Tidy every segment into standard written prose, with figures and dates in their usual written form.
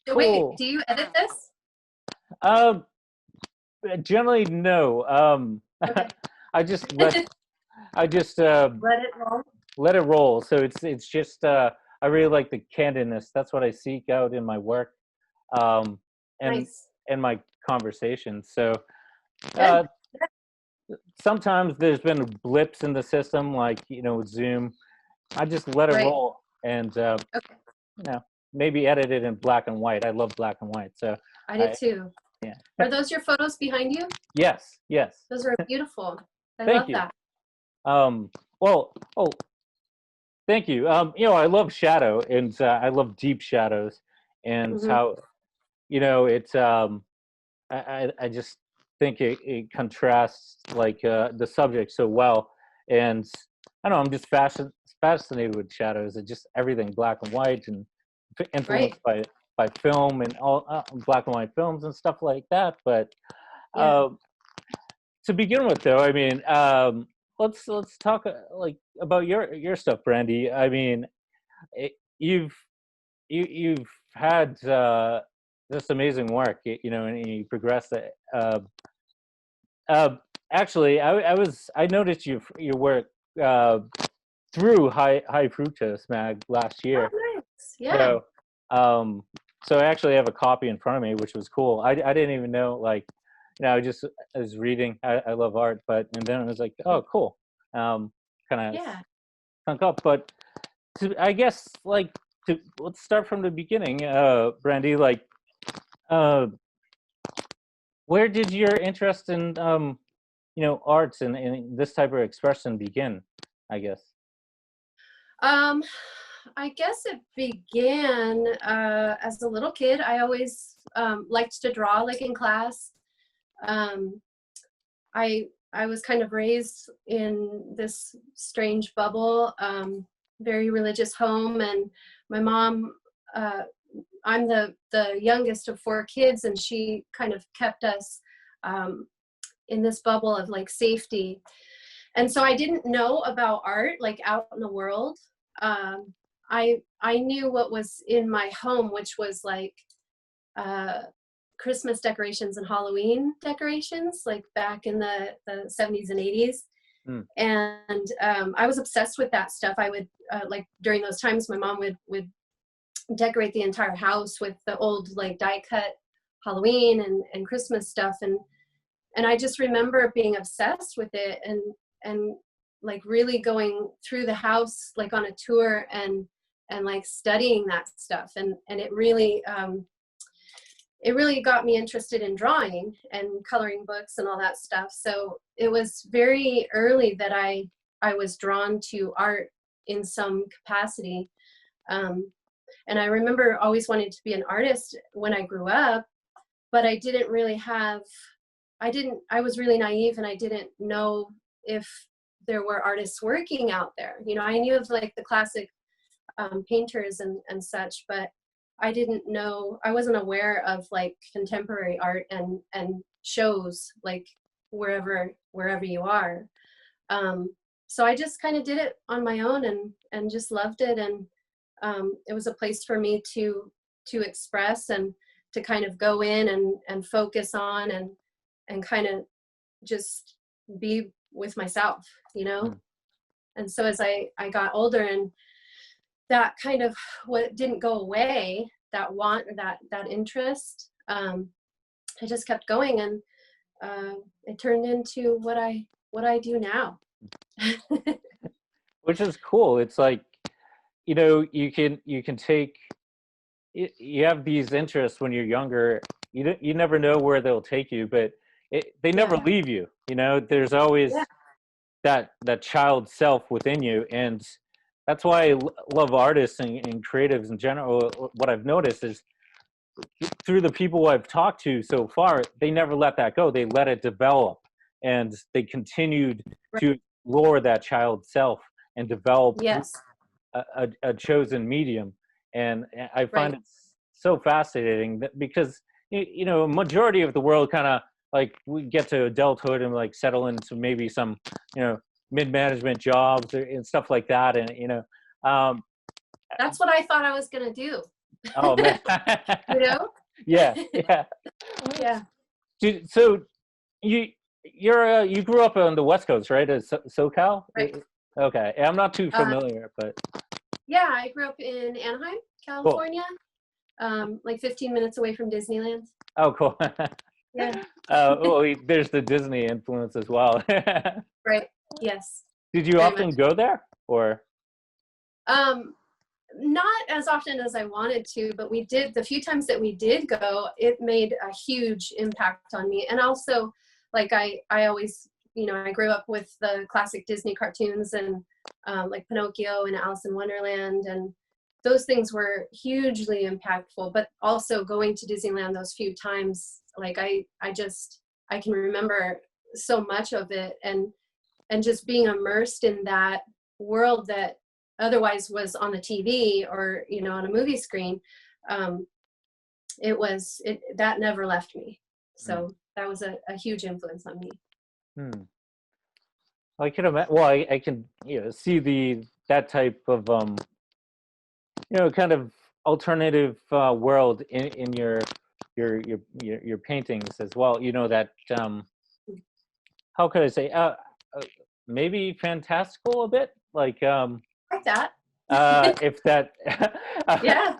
So wait, cool. do you edit this? Um, Generally, no. Okay. I just let I just Let it roll. let it roll. So it's just I really like the candidness. That's what I seek out in my work, um, and Nice. and my conversations. So Good. uh, sometimes there's been blips in the system, like with Zoom. I just let it Right. roll, and Okay. you know maybe edit it in black and white. I love black and white. So I did I too. yeah. Are those your photos behind you? Yes, yes. Those are beautiful. I Thank love you. that. Um, well, oh, thank you. I love shadow, and I love deep shadows, and Hmm. how it's I just think it contrasts like the subject so well, and I don't know, I'm just fascinated with shadows and just everything black and white and Right. influenced by film and all black and white films and stuff like that. But Yeah. uh, to begin with, though, I mean, let's talk like about your stuff, Brandi. I mean, it, you've you've had this amazing work, and you progressed it. Uh, Actually, I noticed your work uh, through High Fructose Mag last Oh, year. nice. Yeah. So, um, so I actually have a copy in front of me, which was cool. I didn't even know, like, I was reading. I love art, and then I was like, oh, cool. Kind of Yeah. sunk up, but I guess like let's start from the beginning, Brandy. Like, uh, where did your interest in arts and this type of expression begin? I guess. Um, I guess it began as a little kid. I always liked to draw, like in class. Um, I was kind of raised in this strange bubble, very religious home, and my mom. Uh, I'm the youngest of four kids, and she kind of kept us um, in this bubble of like safety. And so I didn't know about art like out in the world. Um, I knew what was in my home, which was like uh, Christmas decorations and Halloween decorations, like back in the 70s and 80s. Mm. And I was obsessed with that stuff. I would like during those times, my mom would decorate the entire house with the old like die cut Halloween and Christmas stuff. And I just remember being obsessed with it and like really going through the house like on a tour and like studying that stuff. And it really got me interested in drawing and coloring books and all that stuff. So it was very early that I was drawn to art in some capacity. And I remember always wanting to be an artist when I grew up, but I didn't really have, I was really naive and I didn't know if there were artists working out there. You know, I knew of like the classic painters and such, but I didn't know, I wasn't aware of like contemporary art and shows like wherever you are. So I just kind of did it on my own and just loved it. And it was a place for me to express and to kind of go in and focus on and kind of just be with myself, you know? Mm. And so as I got older and that kind of what didn't go away, that want, that interest, I just kept going and it turned into what I do now. Which is cool. It's like, you can take you have these interests when you're younger. You never know where they'll take you, but they Yeah. never leave you. There's Yeah. always that child self within you, and that's why I love artists and creatives in general. What I've noticed is through the people I've talked to so far, they never let that go. They let it develop, and they continued Right. to explore that child self and develop Yes. a chosen medium. And I find Right. it so fascinating that because a majority of the world kind of like we get to adulthood and like settle into maybe some mid-management jobs and stuff like that, and um, That's what I thought I was gonna do. Oh man. You know? Yeah, yeah. Yeah, So you you grew up on the West Coast, right? SoCal? right. Okay, I'm not too Uh, familiar, but yeah, I grew up in Anaheim, cool. California, like 15 minutes away from Disneyland. Oh, cool. Yeah, There's the Disney influence as well. right. Yes, Did you very much. often go there, or? Um, Not as often as I wanted to, but we did, the few times that we did go, it made a huge impact on me. And also, like I always, I grew up with the classic Disney cartoons and like Pinocchio and Alice in Wonderland, and those things were hugely impactful. But also going to Disneyland those few times, like I can remember so much of it, and just being immersed in that world that otherwise was on the TV or on a movie screen. um, it that never left me. Mm. So that was a huge influence on me. Hmm. I can imagine. Well, I can see that type of kind of alternative world in your paintings as well. That how could I say uh, maybe fantastical a bit, like Like that. if that Yeah,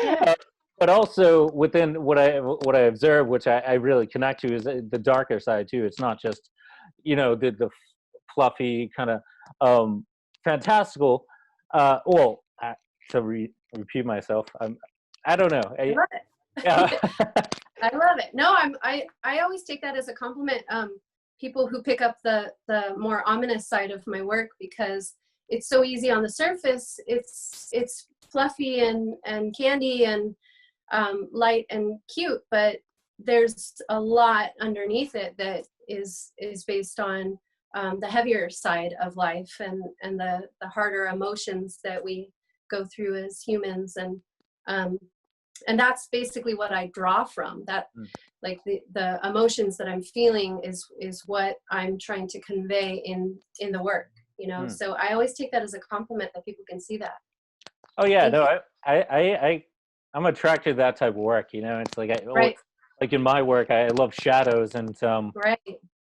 yeah, but also within what I observe, which I really connect to, is the darker side too. It's not just the fluffy kind of fantastical well to repeat myself, I don't know. I love it. Yeah. I love it. No, I always take that as a compliment. People who pick up the more ominous side of my work, because it's so easy on the surface. It's fluffy and candy and light and cute, but there's a lot underneath it that is based on the heavier side of life, and the harder emotions that we go through as humans. And that's basically what I draw from. That, Mm, like the emotions that I'm feeling is what I'm trying to convey in the work. mm. So I always take that as a compliment that people can see that. Oh yeah, Thank no, you. I'm attracted to that type of work. It's like Right, like in my work, I love shadows, and right.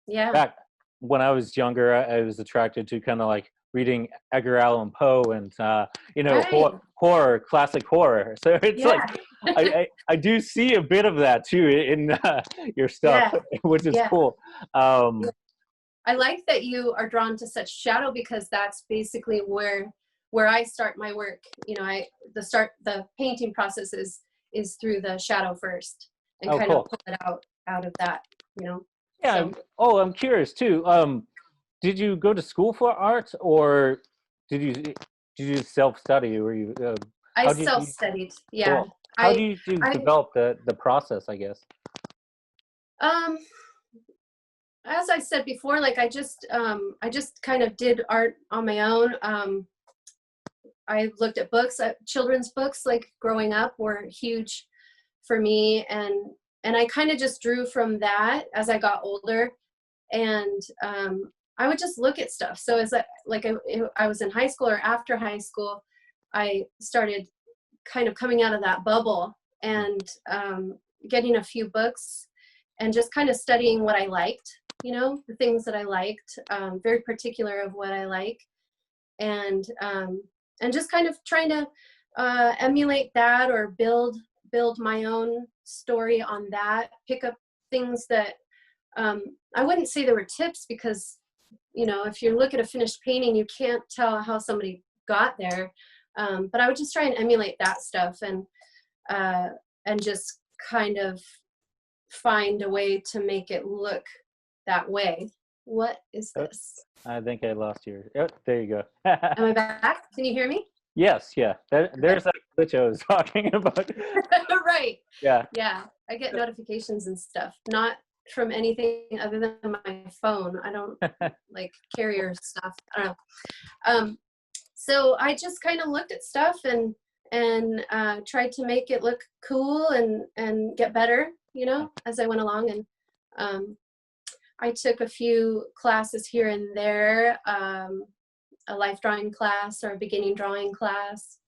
Yeah, back when I was younger, I was attracted to kind of like reading Edgar Allan Poe and right. horror, classic horror. So it's like Yeah, I do see a bit of that too in your stuff, yeah, which is yeah. cool. Yeah. I like that you are drawn to such shadow, because that's basically where I start my work. The painting process is through the shadow first, and Oh, kind of cool. pull it out of that. Yeah. So I'm curious too. Did you go to school for art, or did you self study, or you? I How did you? self-studied. Yeah. Cool. How do I you I develop the process, I guess? um as I said before, like I just kind of did art on my own. I looked at books, children's books, like growing up were huge for me, and I kind of just drew from that as I got older. And I would just look at stuff. So as I was in high school or after high school, I started kind of coming out of that bubble, and getting a few books and just kind of studying what I liked, the things that I liked, very particular of what I like, and just kind of trying to emulate that, or build my own story on that, pick up things that I wouldn't say there were tips, because if you look at a finished painting, you can't tell how somebody got there. But I would just try and emulate that stuff, and just kind of find a way to make it look that way. What is Oh, this? I think I lost your. Oh, there you go. Am I back? Can you hear me? Yes, yeah. Okay. There's that glitch I was talking about. Right. Yeah. Yeah. I get notifications and stuff, not from anything other than my phone. I don't like carrier stuff. I don't know. So I just kind of looked at stuff, and tried to make it look cool, and get better, as I went along. And I took a few classes here and there, a life drawing class or a beginning drawing class.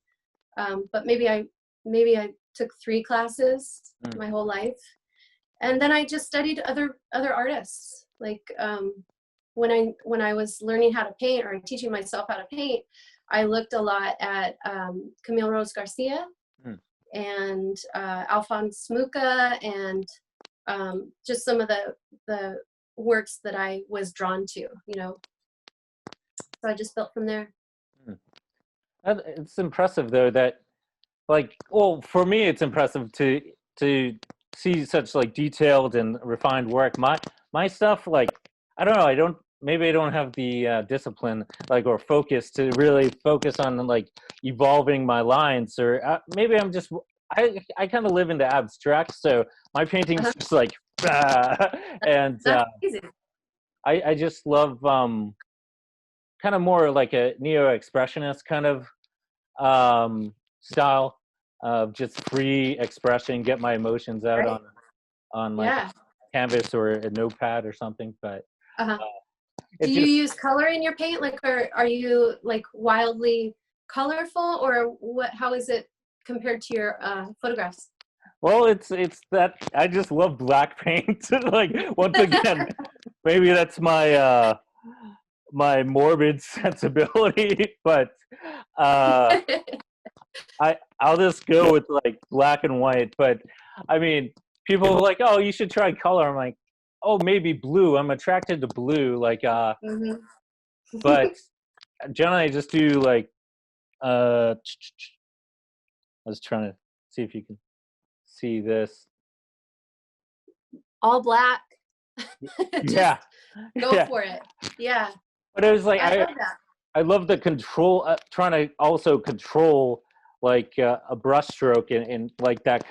But maybe I maybe I took 3 classes Mm. my whole life. And then I just studied other artists. Like when I was learning how to paint or teaching myself how to paint, I looked a lot at Camille Rose Garcia and Alphonse Mucha, and just some of the works that I was drawn to, you know. So I just built from there. It's impressive though that, like, well, for me it's impressive to see such like detailed and refined work. My stuff, like, I don't know, maybe I don't have the discipline, like, or focus to really focus on like evolving my lines, or maybe I'm just, I kind of live in the abstract, so my painting's just like and That's easy. I just love kind of more like a neo-expressionist kind of style of just free expression, get my emotions out Right. on like Yeah. canvas or a notepad or something. But Uh-huh. it Do you use color in your paint? Like, are you like wildly colorful, or what? How is it compared to your photographs? well, it's that I just love black paint. Like, once again, maybe that's my my morbid sensibility, but I'll just go with like black and white. But I mean, people are like, oh, you should try color. I'm like, oh, maybe blue. I'm attracted to blue. Like, Mm-hmm. but generally I just do like, I was trying to see if you can see this. All black. Yeah. Just go Yeah. for it. Yeah. But it was like, I love that. I love the control, trying to also control like a brush stroke and like that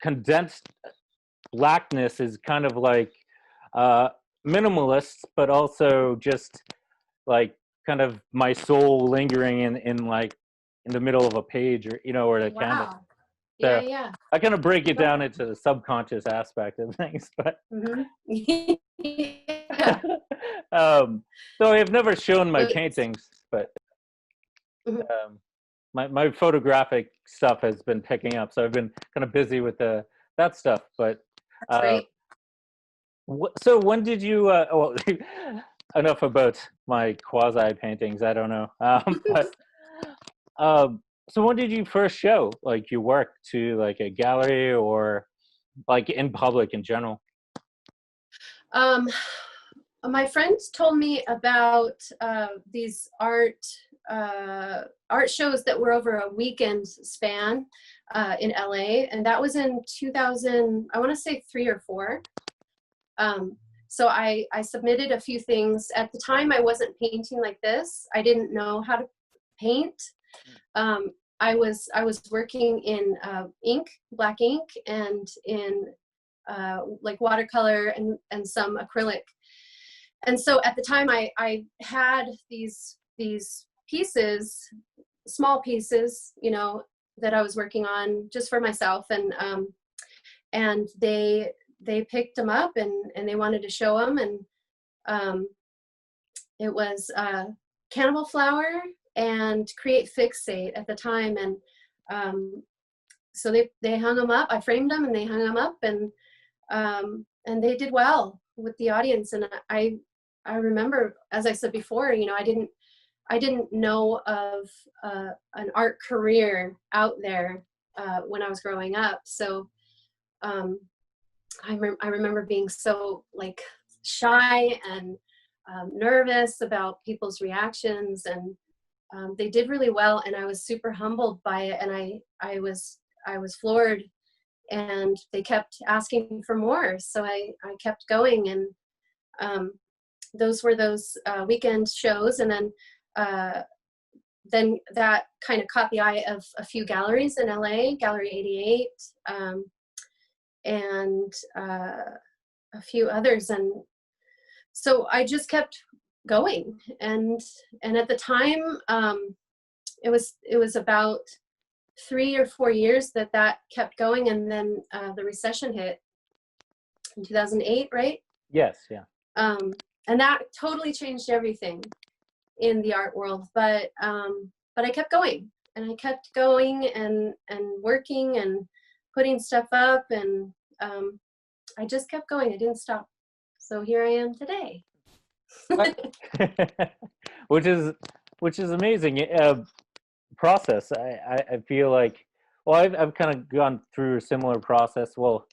condensed blackness is kind of like uh, minimalist, but also just like kind of my soul lingering in like in the middle of a page, or you know, or the canvas. Wow. Yeah, So yeah. I kind of break it down into the subconscious aspect of things, but Mm-hmm. Yeah. so I've never shown my But, paintings, but mhm, my photographic stuff has been picking up, so I've been kind of busy with that stuff. But that's uh, great. so when did you? Well, enough about my quasi paintings. I don't know, but so when did you first show like your work to like a gallery or like in public in general? Um, my friends told me about these art shows that were over a weekend span in LA, and that was in 2000. I want to say 3 or 4. So I submitted a few things. At the time, I wasn't painting like this. I didn't know how to paint. I was working in ink, black ink, and in like watercolor and some acrylic. And so at the time, I had these pieces, small pieces, you know, that I was working on just for myself, and they picked them up and they wanted to show them, and it was Cannibal Flower and Create Fixate at the time, and so they hung them up. I framed them and they hung them up, and they did well with the audience. And I remember, as I said before, you know, I didn't know of an art career out there when I was growing up. So I remember being so like shy and nervous about people's reactions, and they did really well, and I was super humbled by it, and I was floored, and they kept asking for more, so I kept going, and those were those weekend shows, and then that kind of caught the eye of a few galleries in LA, Gallery 88, and a few others, and so I just kept going, and at the time, it was about 3 or 4 years that kept going, and then the recession hit in 2008, right? Yes, yeah. And that totally changed everything in the art world, but I kept going, I kept going and working and putting stuff up, and I just kept going. I didn't stop. So here I am today. which is amazing. Process. I feel like, well, I've kind of gone through a similar process. Well,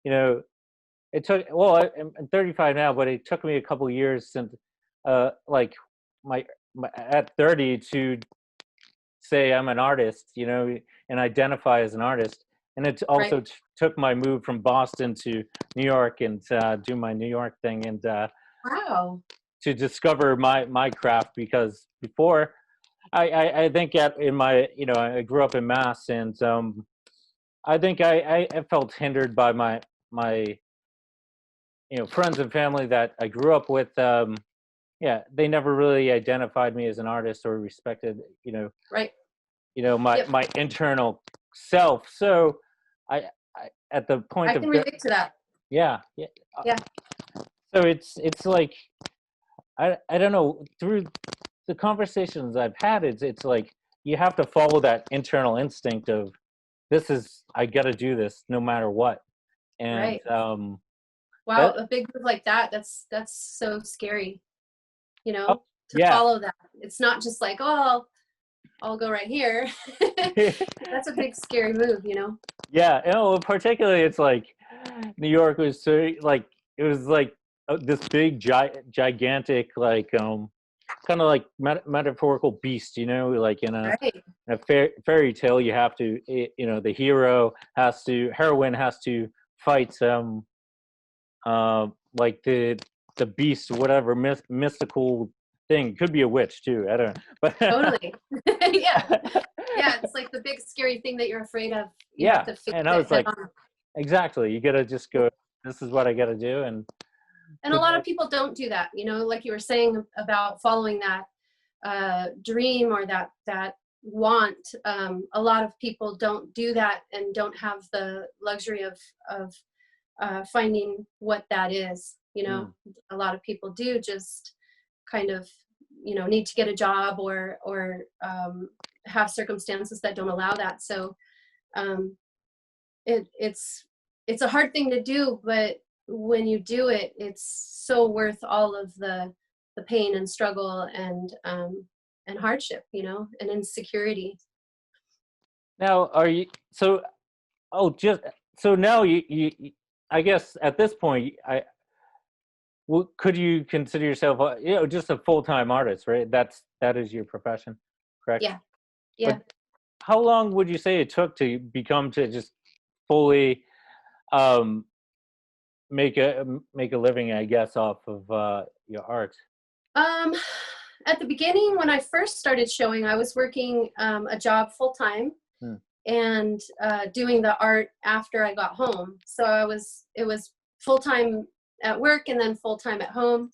you know, it took, well, I'm 35 now, but it took me a couple of years since, like my at 30 to say I'm an artist, you know, and identify as an artist. And it Right. also took my move from Boston to New York and do my New York thing, and Wow. to discover my craft, because before I think in my, you know, I grew up in Mass, and I think I felt hindered by my you know, friends and family that I grew up with. Yeah, they never really identified me as an artist or respected, Right. my Yep. internal self. So I at the point I of can relate to that. yeah, yeah. Yeah. So it's like, I don't know, through the conversations I've had, it's like you have to follow that internal instinct of, this is, I got to do this no matter what. And Right. Wow. that A big move like that. That's so scary. oh, To yeah. follow that. It's not just like, oh, I'll go right here. That's a big scary move. Yeah, particularly it's like New York was so, like, it was like this big gigantic, like kind of like metaphorical beast, like in Right. a fairy tale. You have to, the heroine has to fight like the beast, whatever mystical thing. Could be a witch too, I don't know, but Totally. Yeah. Yeah. It's like the big scary thing that you're afraid of. You have yeah. to face And I it was head like, on. exactly, you gotta just go, this is what I gotta do. And And a lot of people don't do that, like you were saying about following that dream or that want. A lot of people don't do that and don't have the luxury of finding what that is. mm, A lot of people do just kind of need to get a job or have circumstances that don't allow that. So um, it's a hard thing to do, but when you do it, it's so worth all of the pain and struggle and hardship, and insecurity. now are you so, oh, just so now I guess at this point, could you consider yourself just a full-time artist, right? That is your profession, correct? Yeah. But Yeah. how long would you say it took to become, to just fully um make a living, I guess, off of your art? Um, at the beginning, when I first started showing, I was working a job full time Hmm. and doing the art after I got home. So it was full time at work and then full time at home.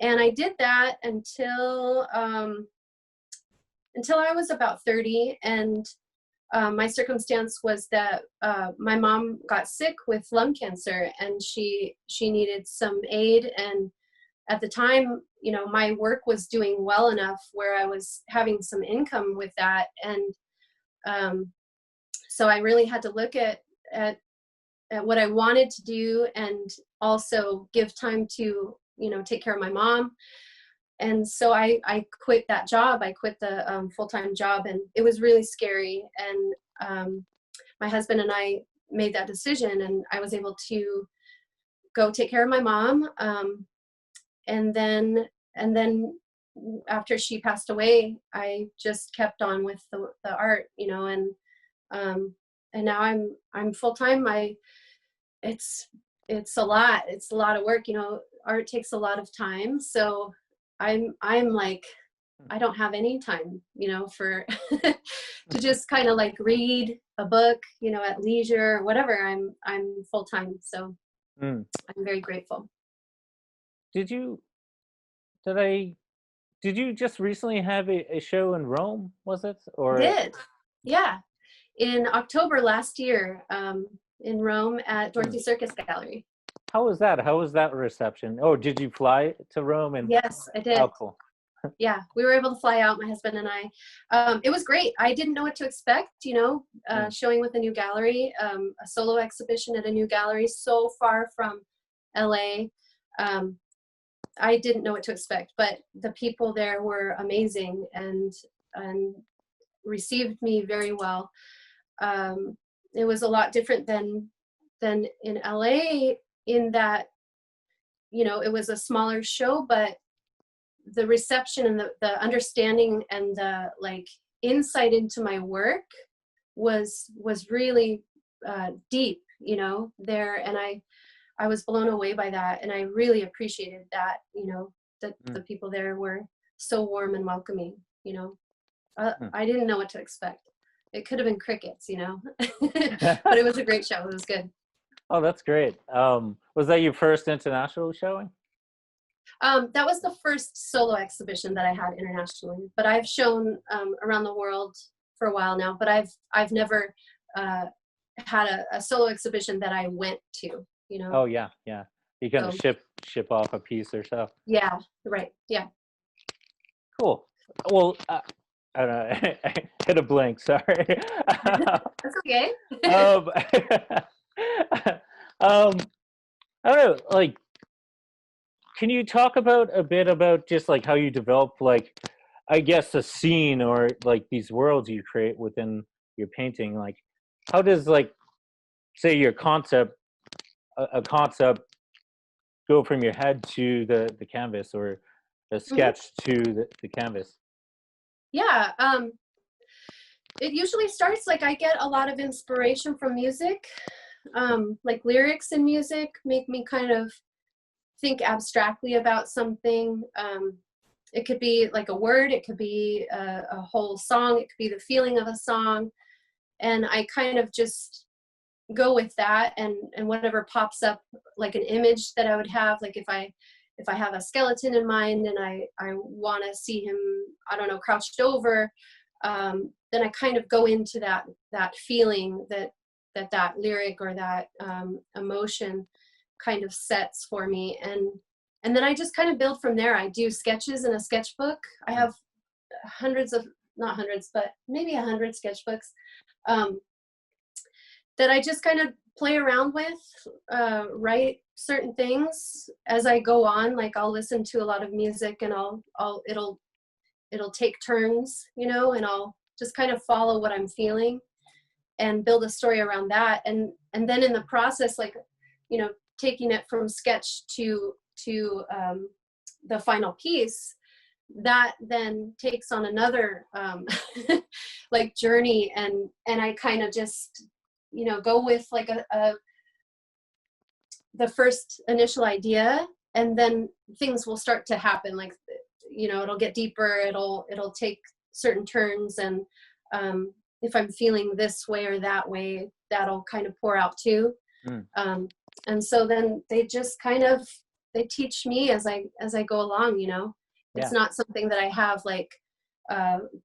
And I did that until I was about 30. And my circumstance was that my mom got sick with lung cancer, and she needed some aid. And at the time, my work was doing well enough where I was having some income with that. And so I really had to look at what I wanted to do, and also give time to, take care of my mom. And so I quit that job. I quit the full-time job, and it was really scary. And my husband and I made that decision, and I was able to go take care of my mom. And then after she passed away, I just kept on with the art, and now I'm full time. It's a lot. It's a lot of work. Art takes a lot of time. So I'm like, I don't have any time, for to just kind of like read a book, at leisure or whatever. I'm full time. So Mm. I'm very grateful. Did you did I did you just recently have a show in Rome? Was it, or Did. Yeah. In October last year, in Rome at hmm, Dorothy Circus Gallery. how was that? How was that reception? Oh, did you fly to Rome? And Yes, I oh, did. cool. Yeah, we were able to fly out, my husband and I. It was great. I didn't know what to expect, Mm. showing with a new gallery, a solo exhibition at a new gallery so far from LA. Um, I didn't know what to expect, but the people there were amazing and received me very well. It was a lot different than in LA in that, it was a smaller show, but the reception and the understanding and the like insight into my work was really deep, there. And I was blown away by that. And I really appreciated that, that Mm. the people there were so warm and welcoming, Mm. I didn't know what to expect. It could have been crickets, but it was a great show. It was good. Oh, that's great. Was that your first international showing? That was the first solo exhibition that I had internationally, but I've shown around the world for a while now, but I've never had a solo exhibition that I went to, Oh, yeah, yeah. You kind of so ship off a piece or so. yeah, right. Yeah. Cool. Well, I don't know. I hit a blank. Sorry. That's okay. um, um, I don't know. Like, can you talk about a bit about just like how you develop, like, I guess, a scene or like these worlds you create within your painting? Like, how does like say your concept, a concept, go from your head to the canvas, or a Mhm. sketch to the canvas? Yeah. It usually starts like I get a lot of inspiration from music. Like lyrics in music make me kind of think abstractly about something. It could be like a word, it could be a whole song, it could be the feeling of a song. And I kind of just go with that, and whatever pops up, like an image that I would have, like if I have a skeleton in mind and I want to see him, I don't know, crouched over, then I kind of go into that feeling that lyric or that emotion kind of sets for me, and then I just kind of build from there. I do sketches in a sketchbook. I Mm. have hundreds of, not hundreds, but maybe 100 sketchbooks, um, that I just kind of play around with, write certain things as I go on. Like I'll listen to a lot of music, and it'll take turns, and I'll just kind of follow what I'm feeling and build a story around that. And then in the process, like, taking it from sketch to the final piece, that then takes on another like journey, and I kind of just go with like the first initial idea, and then things will start to happen. Like, it'll get deeper, it'll take certain turns, and if I'm feeling this way or that way, that'll kind of pour out too. Mm. And so then they teach me as I go along. It's Yeah. not something that I have like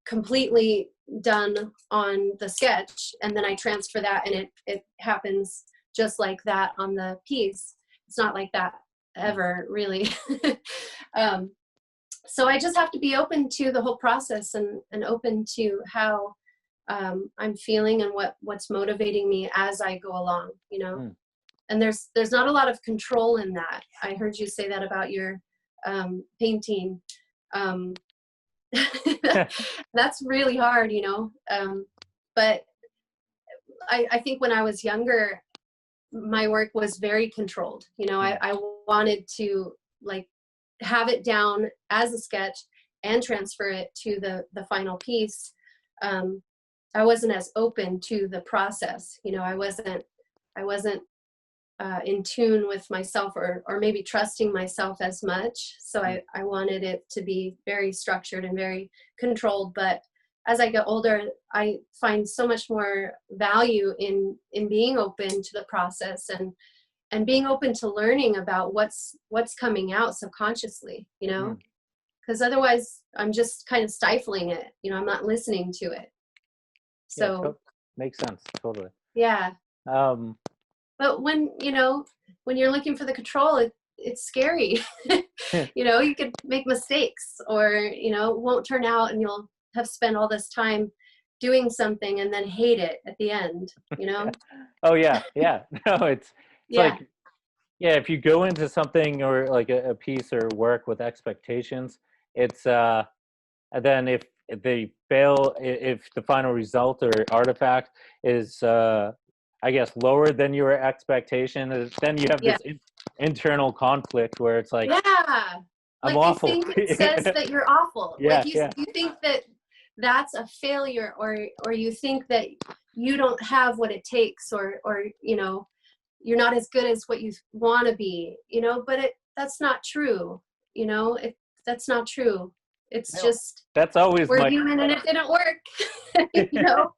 completely done on the sketch and then I transfer that and it happens just like that on the piece. It's not like that Mm. ever, really. um, so I just have to be open to the whole process, and open to how I'm feeling and what's motivating me as I go along. Mm. And there's not a lot of control in that. I heard you say that about your painting. Um, that's really hard, but I think when I was younger, my work was very controlled. Mm. I wanted to like have it down as a sketch and transfer it to the final piece. I wasn't as open to the process. I wasn't in tune with myself, or maybe trusting myself as much. So Mm. I wanted it to be very structured and very controlled. But as I get older, I find so much more value in being open to the process, and being open to learning about what's coming out subconsciously, Mm. because otherwise I'm just kind of stifling it. I'm not listening to it. Yeah, So makes sense. Totally. yeah. Um, But when you're looking for the control, it's scary. You know, you could make mistakes, or, you know, it won't turn out, and you'll have spent all this time doing something and then hate it at the end, you know? Oh yeah, yeah. No, it's Yeah. like, yeah, if you go into something or like a piece or work with expectations, it's and then if they fail, if the final result or artifact is I guess lower than your expectation, then you have Yeah. this internal conflict where it's like, Yeah. I'm Like, you awful. think it says that you're awful. Yeah, Like, yeah. you think that that's a failure, or you think that you don't have what it takes, or, you know, you're not as good as what you want to be, you know, but that's not true. You know, that's not true. It's No, just, that's always we're my human and it didn't work. You know?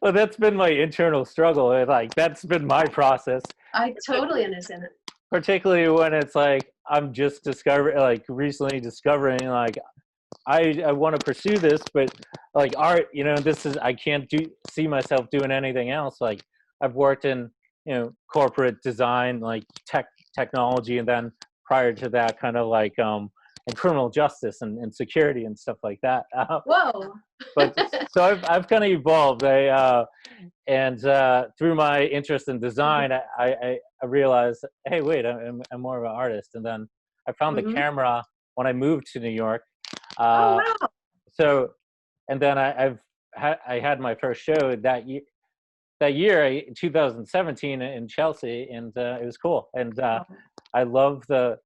well, that's been my internal struggle. Like that's been my process, I totally understand it. particularly when it's like I'm just like recently discovering like I want to pursue this, but like art, you know, this is I can't see myself doing anything else. Like I've worked in, you know, corporate design, like technology, and then prior to that, kind of like in criminal justice and security and stuff like that. Whoa. But so I've kind of evolved. And through my interest in design, I realized, hey, wait, I'm more of an artist. And then I found the Hmm. camera when I moved to New York. Oh, Uh, wow. so, and then I had my first show that year, 2017 in Chelsea, and it was cool. And I love the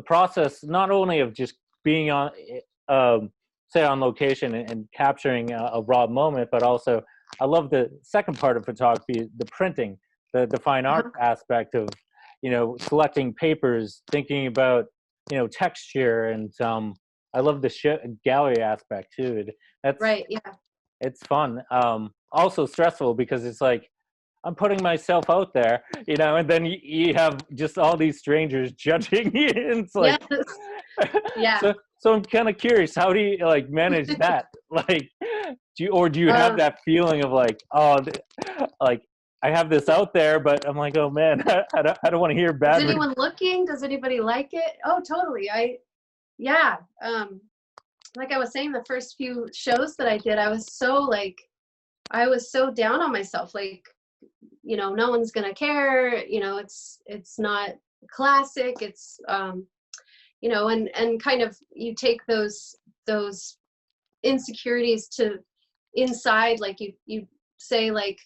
process, not only of just being on, say on location and capturing a raw moment, but also I love the second part of photography, the printing, the fine art Uh-huh. aspect of, you know, selecting papers, thinking about, you know, texture, and I love the gallery aspect too. That's Right. Yeah. it's fun. Also stressful because it's like I'm putting myself out there, you know, and then you have just all these strangers judging you. And it's like, Yes. Yeah. so I'm kind of curious, how do you like manage that? Like, do you have Um, that feeling of like, oh, like I have this out there, but I'm like, oh man, I don't want to hear is bad. anyone looking? Does anybody like it? Oh, totally. Yeah. Like I was saying, the first few shows that I did, I was so down on myself. Like, you know, no one's gonna care. You know, it's not classic. It's, you know, and kind of you take those insecurities to inside. Like you say, like,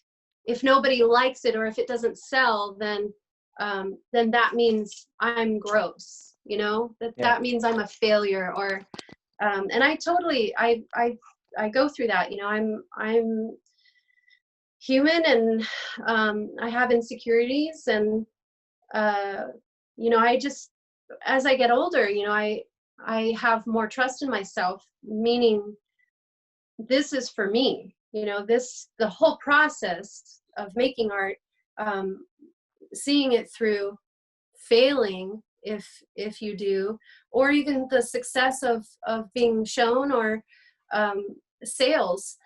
if nobody likes it or if it doesn't sell, then that means I'm gross. You know, Yeah. that means I'm a failure. Or and I totally I go through that. You know, I'm human, and I have insecurities, and uh, you know, I just, as I get older, you know, I have more trust in myself, meaning this is for me. You know, the whole process of making art, um, seeing it through, failing if you do, or even the success of being shown, or um, sales,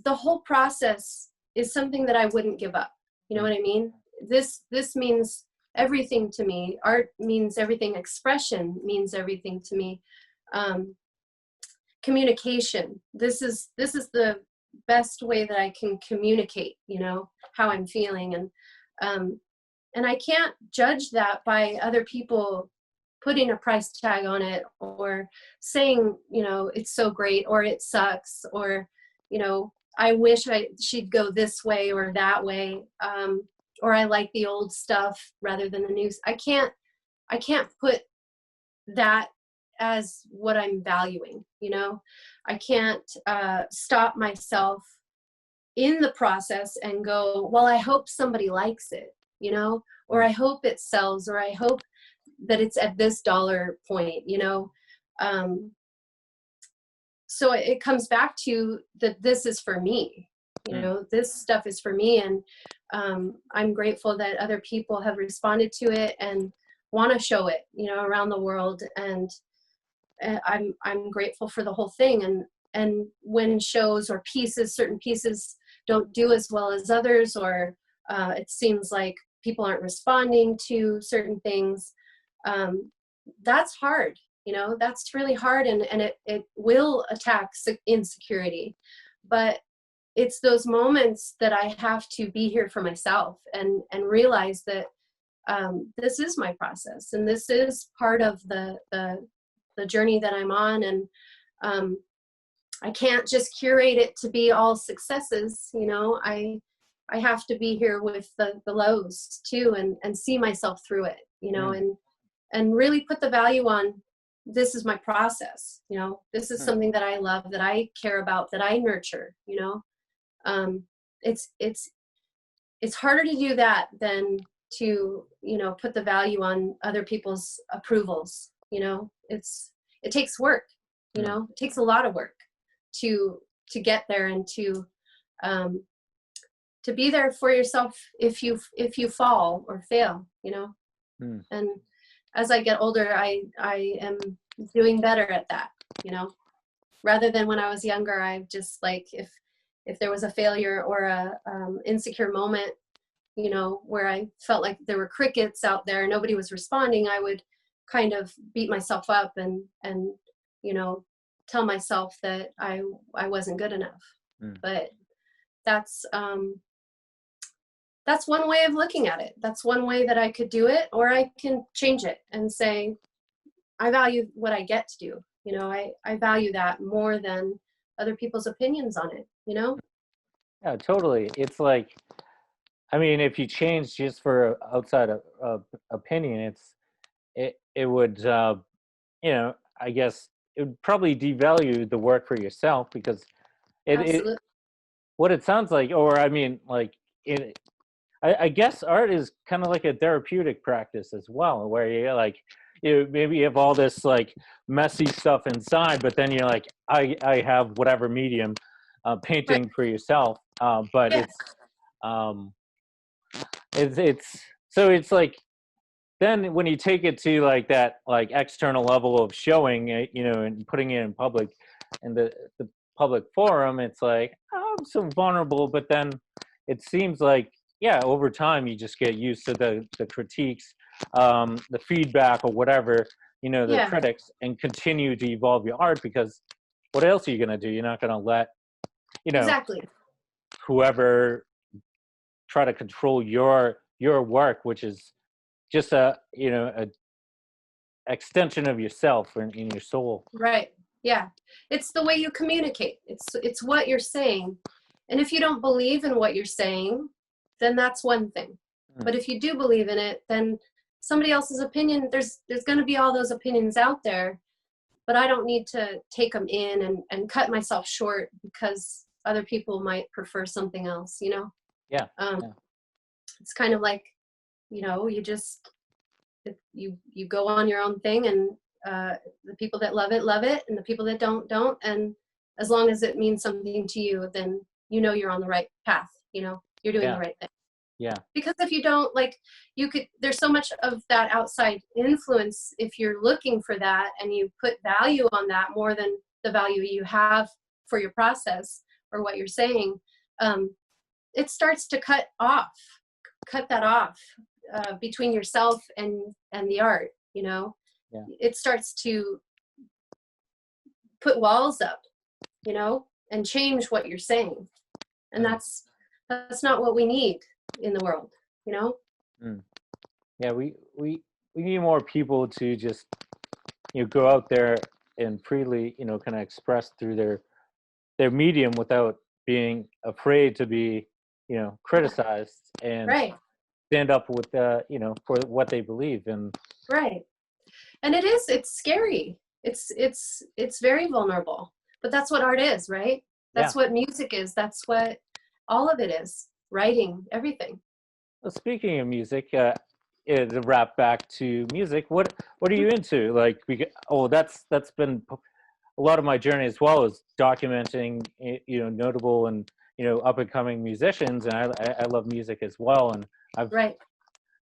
the whole process is something that I wouldn't give up. You know what I mean? This means everything to me. Art means everything. Expression means everything to me. Um, Communication. This is the best way that I can communicate. You know, how I'm feeling, um, and I can't judge that by other people putting a price tag on it, or saying, you know, it's so great, or it sucks, or, you know, I wish she'd go this way or that way, or I like the old stuff rather than the new. I can't put that as what I'm valuing. You know, I can't stop myself in the process and go, well, I hope somebody likes it, you know, or I hope it sells, or I hope that it's at this dollar point, you know. Um, so it comes back to that this is for me, you Mm. know, this stuff is for me. And I'm grateful that other people have responded to it and want to show it, you know, around the world. And I'm grateful for the whole thing. And when shows or pieces, certain pieces don't do as well as others, or it seems like people aren't responding to certain things, that's hard. That's really hard, and it will attack insecurity. But it's those moments that I have to be here for myself and realize that this is my process, and this is part of the journey that I'm on, and I can't just curate it to be all successes. I have to be here with the lows too, and see myself through it, and really put the value on, this is my process. This is something that I love, that I care about, that I nurture. It's harder to do that than to put the value on other people's approvals. It takes work. It takes a lot of work to get there, and to be there for yourself if you fall or fail. And as I get older, I am doing better at that. Rather than when I was younger, I just like, if there was a failure or a insecure moment, where I felt like there were crickets out there, nobody was responding, I would kind of beat myself up and tell myself that I wasn't good enough. But that's one way of looking at it. That's one way that I could do it, or I can change it and say, I value what I get to do. I value that more than other people's opinions on it. Yeah, totally. It's like, I mean, if you change just for outside of opinion, it would, I guess it would probably devalue the work for yourself, because Absolutely. what it sounds like, or I mean, like, I guess art is kind of like a therapeutic practice as well, where you're like, maybe you have all this like messy stuff inside, but then you're like, I have whatever medium, painting Right. for yourself, but Yeah. it's so it's like, then when you take it to like that like external level of showing it, and putting it in public, in the public forum, it's like, oh, I'm so vulnerable. But then it seems like, yeah, over time you just get used to the critiques, the feedback or whatever, the Yeah. critics, and continue to evolve your art, because what else are you going to do? You're not going to let, Exactly. whoever try to control your work, which is just a extension of yourself in your soul. Right. Yeah. It's the way you communicate. It's what you're saying. And if you don't believe in what you're saying, then that's one thing. But if you do believe in it, then somebody else's opinion, there's going to be all those opinions out there, but I don't need to take them in and cut myself short because other people might prefer something else. Yeah. Yeah. It's kind of like, you just, you go on your own thing, and the people that love it, and the people that don't. And as long as it means something to you, then you're on the right path. You're doing the right thing. Yeah. Because if you don't, like, there's so much of that outside influence. If you're looking for that and you put value on that more than the value you have for your process or what you're saying, it starts to cut that off between yourself and the art. Yeah. It starts to put walls up, and change what you're saying, and that's not what we need in the world. Yeah, we need more people to just go out there and freely kind of express through their medium without being afraid to be criticized, and Right. stand up with for what they believe in. Right. And it's scary. It's very vulnerable, but that's what art is, right? That's what music is. That's what all of it is. Writing, everything. Well, speaking of music, to wrap back to music, what are you into? Like, that's been a lot of my journey as well, is documenting notable and up and coming musicians, and I love music as well, and Right.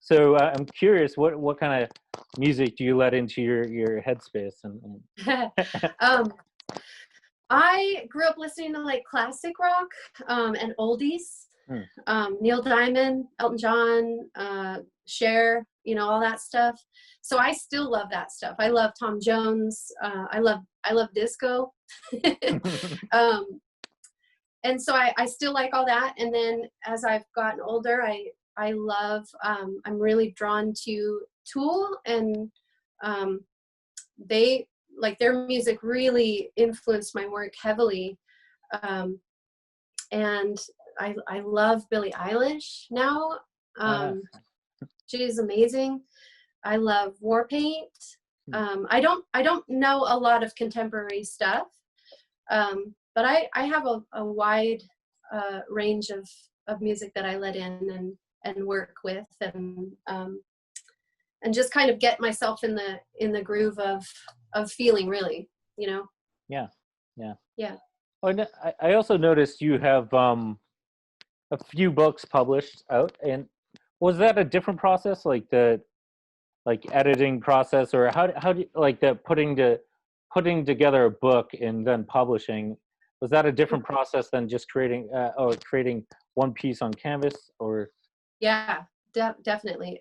So I'm curious, what kind of music do you let into your headspace? And I grew up listening to like classic rock and oldies. Neil Diamond, Elton John, Cher, all that stuff. So I still love that stuff. I love Tom Jones. I love disco. um, and so I still like all that. And then as I've gotten older, I love, I'm really drawn to Tool, and they, like, their music really influenced my work heavily. And I love Billie Eilish now. She is amazing. I love Warpaint. I don't know a lot of contemporary stuff, but I have a wide range of music that I let in and work with, and just kind of get myself in the groove of feeling, really, Yeah. Yeah. Oh, and I also noticed you have a few books published out, and was that a different process, like the editing process, or how do you, like the putting together a book and then publishing? Was that a different process than just creating one piece on canvas, or? Yeah, definitely.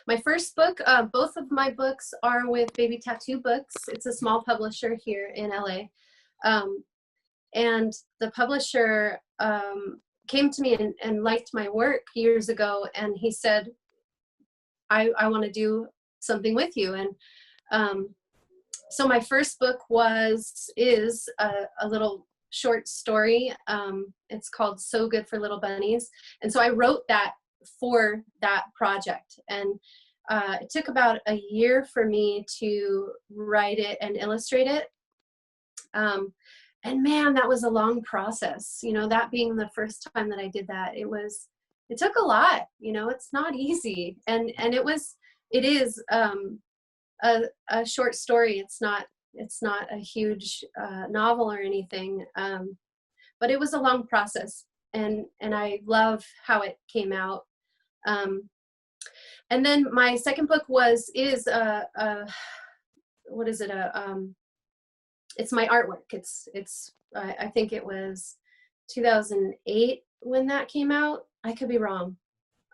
My first book, both of my books are with Baby Tattoo Books. It's a small publisher here in LA. And the publisher came to me and liked my work years ago, and he said, I want to do something with you. And so my first book is a little short story. It's called So Good for Little Bunnies. And so I wrote that for that project. And it took about a year for me to write it and illustrate it. And man, that was a long process. That being the first time that I did that, it took a lot. It's not easy. And it is a short story. It's not a huge novel or anything. But it was a long process, and I love how it came out. And then my second book is what is it? It's my artwork. It's I think it was 2008 when that came out. I could be wrong.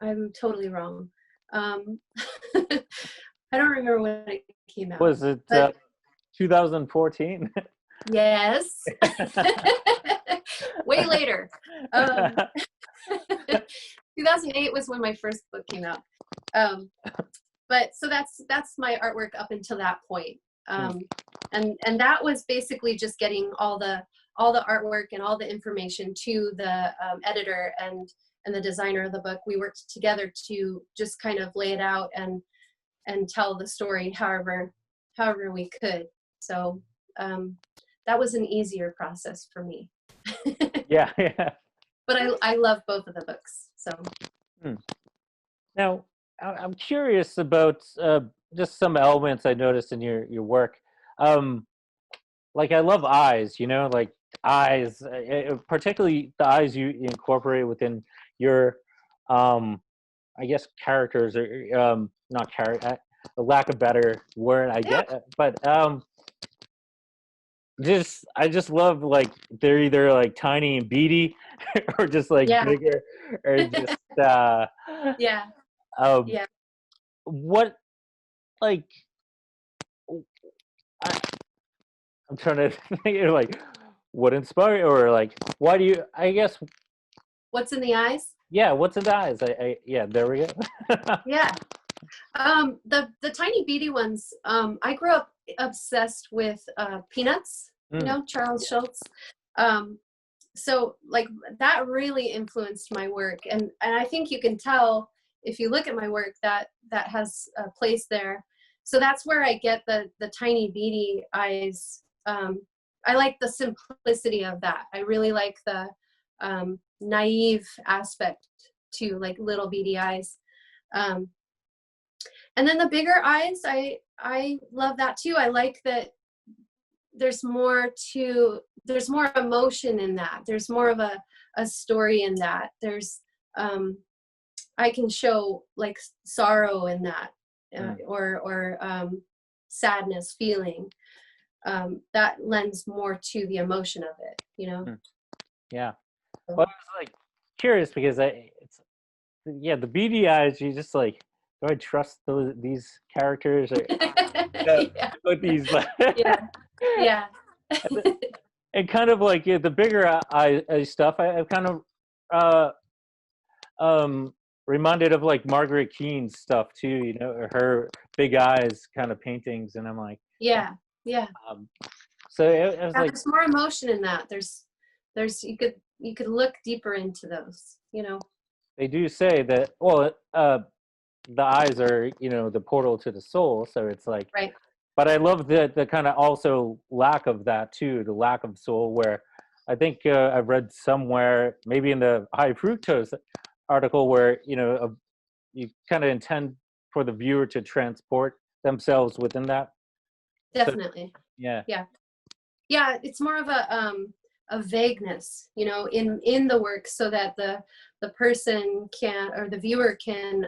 I'm totally wrong. I don't remember when it came out. Was it 2014? Yes. Way later. 2008 was when my first book came out. But so that's my artwork up until that point. And that was basically just getting all the artwork and all the information to the editor and the designer of the book. We worked together to just kind of lay it out and tell the story however we could. So that was an easier process for me. Yeah. But I love both of the books. So. Now, I'm curious about just some elements I noticed in your work. Like, I love eyes, like eyes, particularly the eyes you incorporate within your, I guess, characters, or not character, a lack of better word, I get, but I just love, like, they're either like tiny and beady, or just like bigger, or just yeah. What, like, I'm trying to think of, like, what inspired, or like, why do you, I guess, What's in the eyes? Yeah, what's in the eyes? Yeah, there we go. Yeah. The tiny beady ones, I grew up obsessed with Peanuts, Charles Schultz. So like that really influenced my work, and I think you can tell if you look at my work that has a place there. So that's where I get the tiny beady eyes. I like the simplicity of that. I really like the naive aspect to like little beady eyes. And then the bigger eyes, I love that too. I like that there's more emotion in that. There's more of a story in that. There's I can show like sorrow in that, or sadness, feeling. That lends more to the emotion of it, Yeah. Well, I was like curious because the beady eyes, you just like, do I trust these characters, or uh, Yeah, with these like, yeah, yeah. and kind of like, yeah, the bigger I stuff, I kind of uh um reminded of like Margaret Keane's stuff too, her big eyes kind of paintings, and I'm like, Yeah, yeah. um so it was Yeah, like, there's more emotion in that. There's you could look deeper into those, you know. they do say that, well, the eyes are, the portal to the soul, so it's like, Right. but I love the kind of also lack of that too, the lack of soul, where I think I've read somewhere, maybe in the high fructose article, where you kind of intend for the viewer to transport themselves within that. So Definitely. yeah, Yeah. Yeah, it's more of a vagueness, you know, in the work, so that the person can, or the viewer can,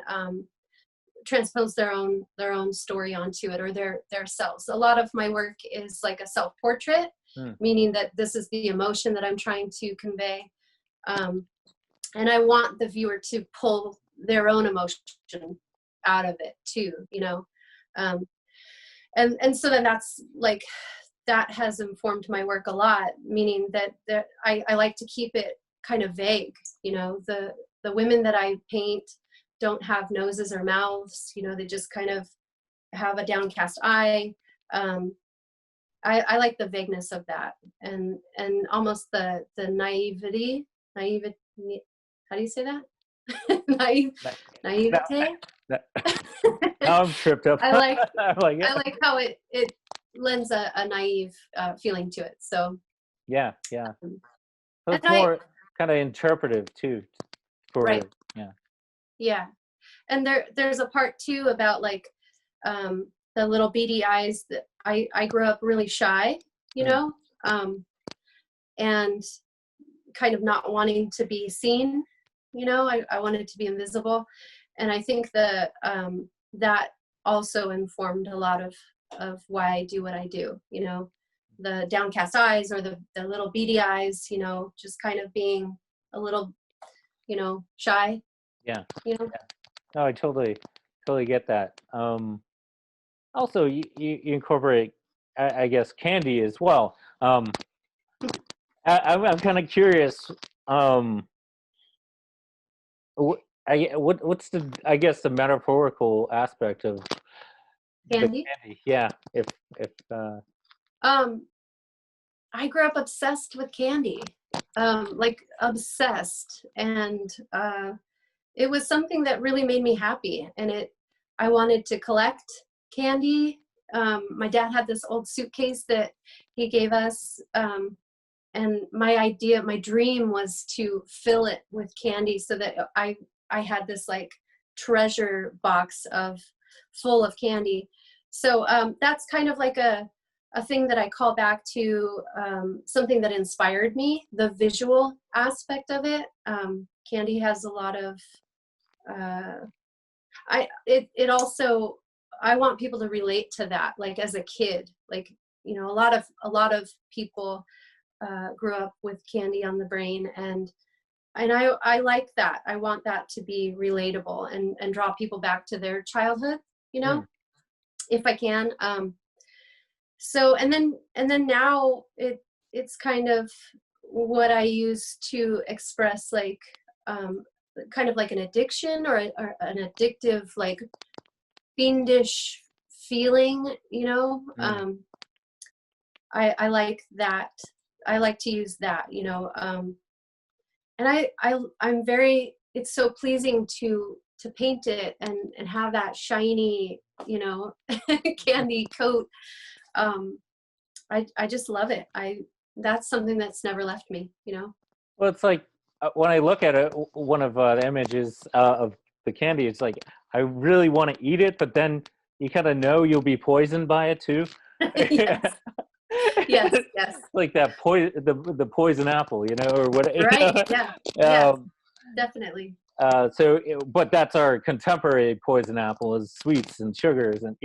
transpose their own story onto it, or their selves. A lot of my work is like a self-portrait, mm, meaning that this is the emotion that I'm trying to convey, um, and I want the viewer to pull their own emotion out of it too, you know. um, and so then that's like, that has informed my work a lot, meaning that I like to keep it kind of vague, you know. The women that I paint don't have noses or mouths, you know. They just kind of have a downcast eye. um, I like the vagueness of that, and almost the naivety, how do you say that? Naive, that, that, naivete. that, now I'm tripped up. I like I'm like, I yeah, like how it lends a naive feeling to it. So, yeah, yeah. um, So and it's more kind of interpretive too, for, right, yeah. yeah. And there's a part too about like, the little beady eyes. That I grew up really shy, you Mm, know, and kind of not wanting to be seen, you know. I wanted to be invisible, and I think that also informed a lot of why I do what I do, you know. The downcast eyes, or the little beady eyes, you know, just kind of being a little, you know, shy, yeah. you know. No, I totally get that. Also, you incorporate, I guess, candy as well. I'm kind of curious. Um, what's the, I guess, the metaphorical aspect of the Candy. candy? Yeah, if um I grew up obsessed with candy, like obsessed, and it was something that really made me happy, and I wanted to collect candy. My dad had this old suitcase that he gave us, and my dream was to fill it with candy, so that I had this like treasure box of full of candy. So that's kind of like a thing that I call back to, something that inspired me, the visual aspect of it. Candy has a lot of, it also, I want people to relate to that, like as a kid, like, you know, a lot of people grew up with candy on the brain, and I like that. I want that to be relatable, and draw people back to their childhood, you know, mm, if I can. So and then now it's kind of what I use to express, like, um, kind of like an addiction, or an addictive, like fiendish feeling, you know. mm. I like that. I like to use that, you know. And I'm very, it's so pleasing to paint it, and have that shiny, you know, candy coat. um I just love it. That's something that's never left me, you know. Well, it's like, when I look at it, one of the images of the candy, it's like, I really want to eat it, but then you kind of know you'll be poisoned by it too. Yes, yes, yes. Like that the poison apple, or what, Right. Yeah. Yes, Um, definitely. but that's our contemporary poison apple, is sweets and sugars, and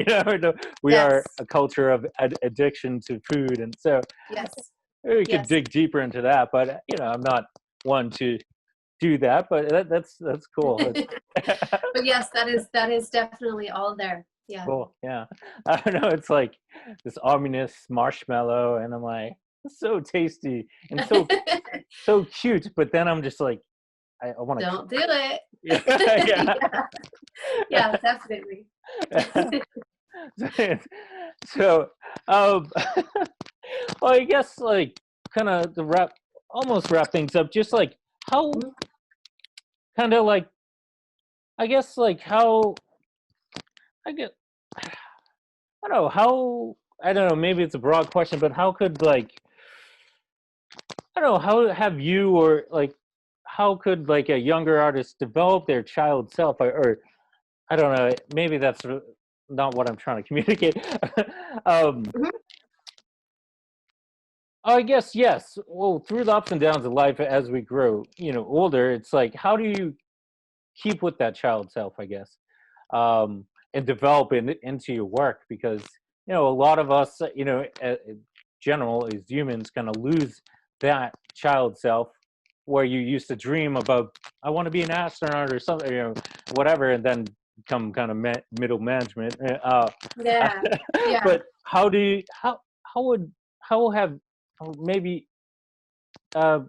we are Yes. a culture of addiction to food, and so Yes. we could Yes. dig deeper into that. But I'm not one to do that, but that's cool. But yes, that is definitely all there. Yeah. Cool. Yeah. I don't know. It's like this ominous marshmallow, and I'm like, it's so tasty and so cute. But then I'm just like, I want to. Don't do it. Yeah. Yeah, yeah, definitely. Yeah. So, um, well, I guess like kind of the almost wrap things up. Just like how, Mhm. kind of like, I guess like how I get. I don't know how. I don't know. Maybe it's a broad question, but how could like I don't know how have you or like how could like a younger artist develop their child self or I don't know. Maybe that's not what I'm trying to communicate. um, Mhm. I guess yes. Well, through the ups and downs of life as we grow, older, it's like how do you keep with that child self? I guess, and develop it into your work because a lot of us, in general, as humans, kind of lose that child self where you used to dream about I want to be an astronaut or something, whatever, and then become kind of middle management. Yeah, yeah. But how do you how would how have maybe uh,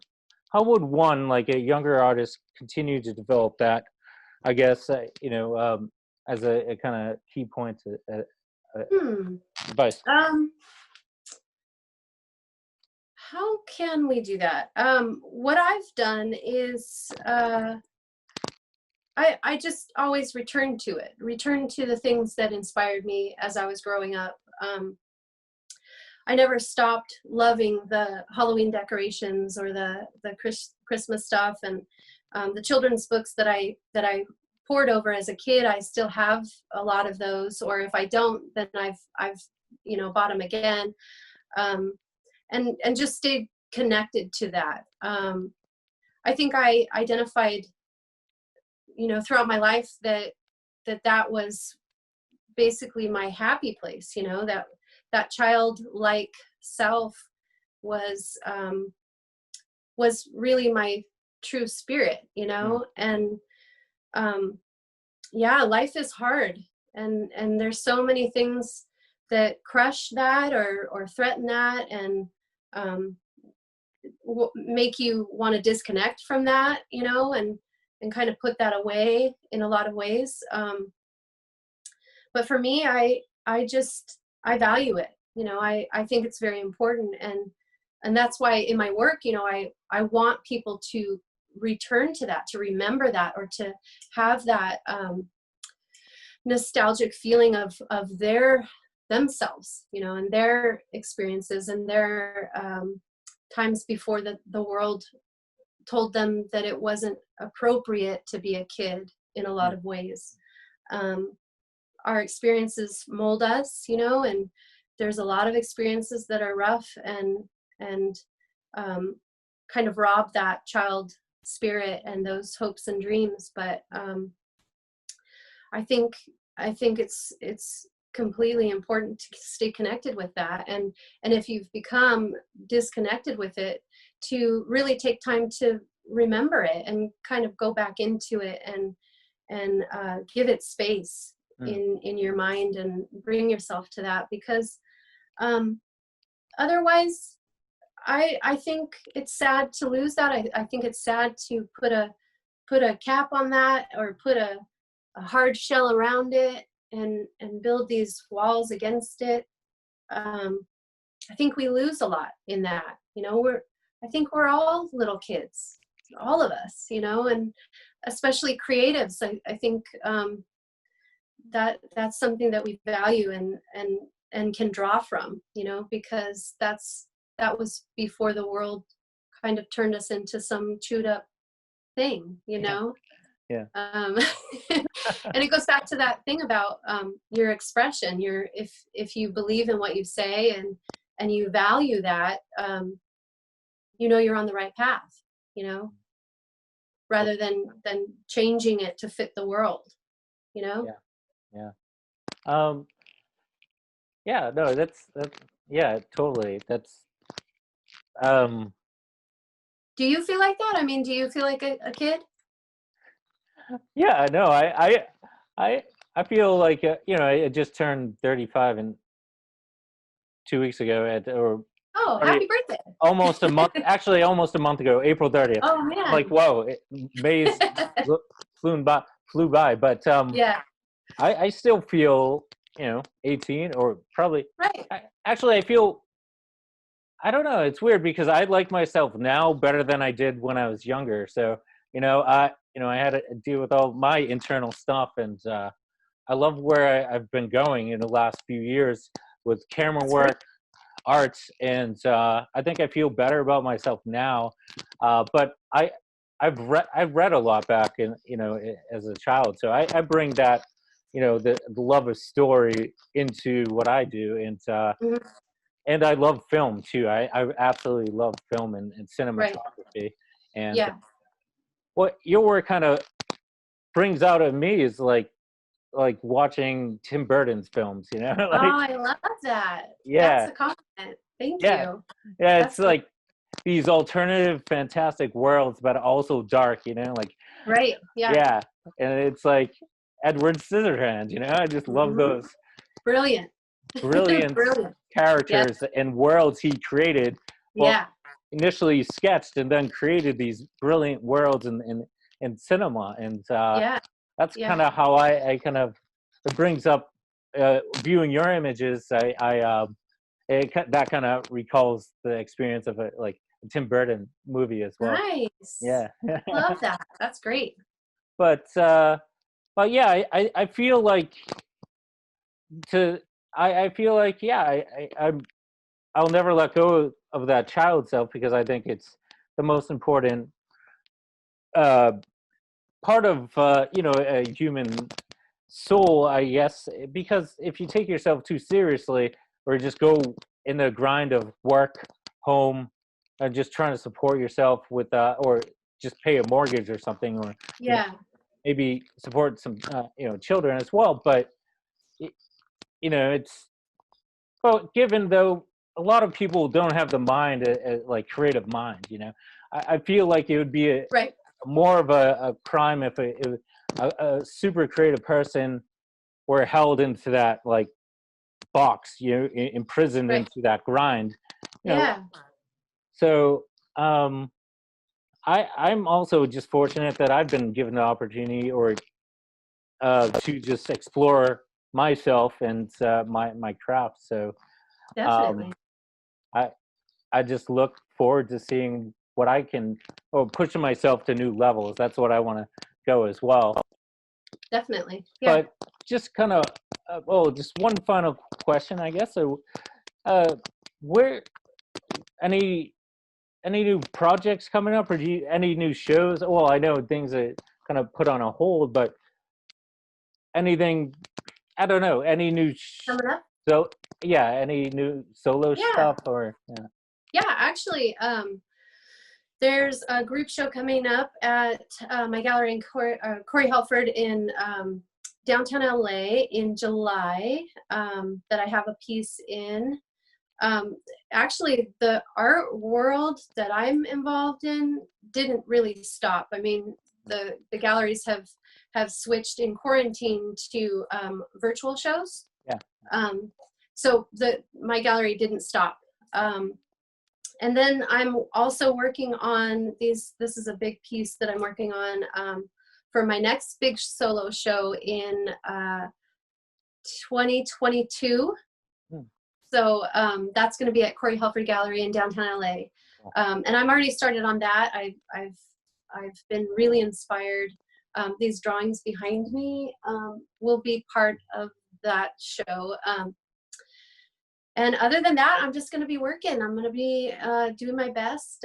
how would one like a younger artist continue to develop that? I guess as a kind of key point to Hmm. advice. Um, how can we do that? What I've done is I just always return to the things that inspired me as I was growing up. I never stopped loving the Halloween decorations or the Christmas stuff and the children's books that I poured over as a kid. I still have a lot of those, or if I don't, then I've bought them again, um, and just stayed connected to that. I think I identified throughout my life that was basically my happy place, that childlike self was was really my true spirit, Mm, and um yeah, life is hard, and there's so many things that crush that or threaten that, and um make you want to disconnect from that, and kind of put that away in a lot of ways. But for me, I value it. I think it's very important, and that's why in my work, I want people to return to that, to remember that, or to have that nostalgic feeling of their themselves, and their experiences and their times before the world told them that it wasn't appropriate to be a kid in a lot mm, of ways. Um, our experiences mold us, and there's a lot of experiences that are rough and um, kind of rob that child spirit and those hopes and dreams. But I think it's completely important to stay connected with that, and if you've become disconnected with it, to really take time to remember it and kind of go back into it and give it space mm. in your mind and bring yourself to that, because um, otherwise I think it's sad to lose that. I think it's sad to put a cap on that, or put a hard shell around it, and build these walls against it. um, I think we lose a lot in that. I think we're all little kids, all of us, and especially creatives. I think that's something that we value and can draw from, because that was before the world kind of turned us into some chewed up thing, Yeah, yeah, um, and it goes back to that thing about your expression. If you believe in what you say and you value that, you're on the right path, you know, cool. rather than changing it to fit the world, you know. Yeah, yeah. Um, yeah, no, that's yeah, totally. That's um Do you feel like that? I mean, do you feel like a kid? Yeah, no, I I feel like you know, I just turned 35 and 2 weeks ago or Oh, already happy birthday. almost a month, actually almost a month ago, April 30th. Oh Like, man. whoa, May's flew flew by, but Yeah, I still feel, you know, 18 or probably. right. Actually, I feel, I don't know. It's weird because I like myself now better than I did when I was younger. So, you know, I had to deal with all my internal stuff, and I love where I've been going in the last few years with camera That's great. work, art, and I think I feel better about myself now. But I've read a lot back in, you know, as a child, so I bring that, you know, the love of story into what I do, Mhm. and I love film too. I absolutely love film and Right. cinematography, and Yeah. what your work kind of brings out of me is like watching Tim Burton's films, you know, Oh, like I love that. That's yeah, a compliment. Thank yeah, you. yeah. It's That's great. like these alternative, fantastic worlds, but also dark, you know, like Right. Yeah. yeah, and it's like Edward Scissorhands, you know. I just love Hmm. those Brilliant. brilliant Brilliant. Yep. characters and worlds he created. Well, Yeah. initially sketched and then created these brilliant worlds in cinema, and Yeah. that's Yeah. kind of how I kind of, it brings up viewing your images. That kind of recalls the experience of like a Tim Burton movie as well. Nice. Yeah. Love that. That's great. but but yeah, I feel like to I feel like yeah, I'll never let go of that child self because I think it's the most important uh, part of you know, a human soul, I guess. Because if you take yourself too seriously or just go in the grind of work, home, and just trying to support yourself with or just pay a mortgage or something, or you know, Yeah. maybe support some you know, children as well. But y- you know, it's, well, given though a lot of people don't have the mind, like creative mind, you know, I feel like it would be Right. more of a crime if a super creative person were held into that like box, you know, imprisoned Right. into that grind, you know. Yeah. So I'm also just fortunate that I've been given the opportunity or to just explore myself and my craft. So um, Definitely. I I just look forward to seeing what I can, or pushing myself to new levels. That's what I want to go as well. Definitely. Yeah. But just kind of, oh, just one final question, I guess. So, uh, where any any new projects coming up, or do you, any new shows? Well, I know things are kind of put on a hold, but anything, I don't know, any new Coming up. so yeah, any new solo Yeah. stuff or yeah. Yeah. Actually, there's a group show coming up at my gallery in Corey Helford in downtown LA in July, that I have a piece in. Actually, the art world that I'm involved in didn't really stop. I mean, the galleries have switched in quarantine to virtual shows. Yeah. So the my gallery didn't stop. Um, and then I'm also working on these. This is a big piece that I'm working on for my next big solo show in 2022. Hmm. So that's going to be at Corey Helford Gallery in downtown LA, Cool. and I'm already started on that. I've been really inspired. These drawings behind me will be part of that show. And other than that, I'm just going to be working. I'm going to be doing my best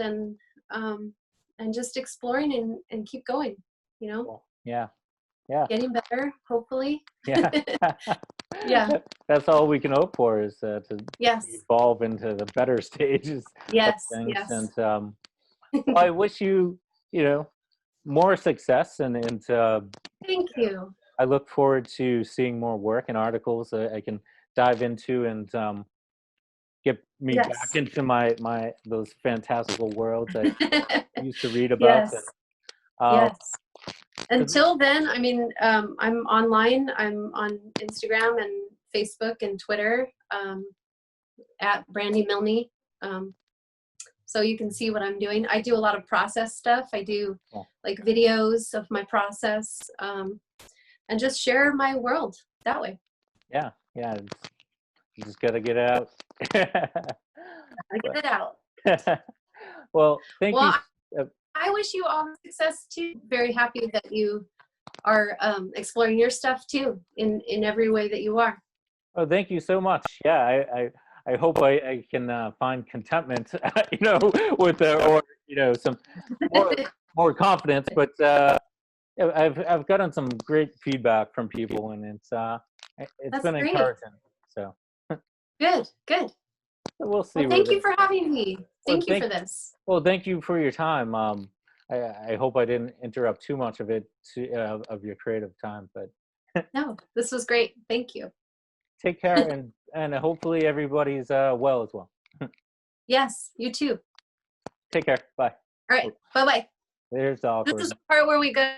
um, and just exploring and keep going. You know, Cool. Yeah. Yeah. getting better, hopefully. Yeah. Yeah. That's all we can hope for is to Yes. evolve into the better stages of Yes. things. Yes. And well, I wish you, you know, more success, and Thank you. I look forward to seeing more work and articles I can dive into, and get me back Yes. into my those fantastical worlds I used to read about. Yes. And, uh, Yes. Until then, I mean, I'm online. I'm on Instagram and Facebook and Twitter, at Brandi Milne. Um, so you can see what I'm doing. I do a lot of process stuff. I do yeah, like videos of my process, and just share my world that way. yeah, yeah. You just gotta get out. I get it out. Well, thank you. Well, Uh, I wish you all success too. Very happy that you are exploring your stuff too in every way that you are. oh, thank you so much. Yeah, I hope I can find contentment, you know, with or you know some more more confidence. But yeah, I've gotten some great feedback from people, and it's That's been great. encouraging. So Good, good. we'll see Well, where thank you this for goes. having me. Well, Thank you for this. thank you for your time. I hope I didn't interrupt too much of it of your creative time, but No, this was great. Thank you. take care, and hopefully everybody's well as well. Yes, you too. Take care. Bye. All right. Bye bye. There's the This is awkward. the part where we go.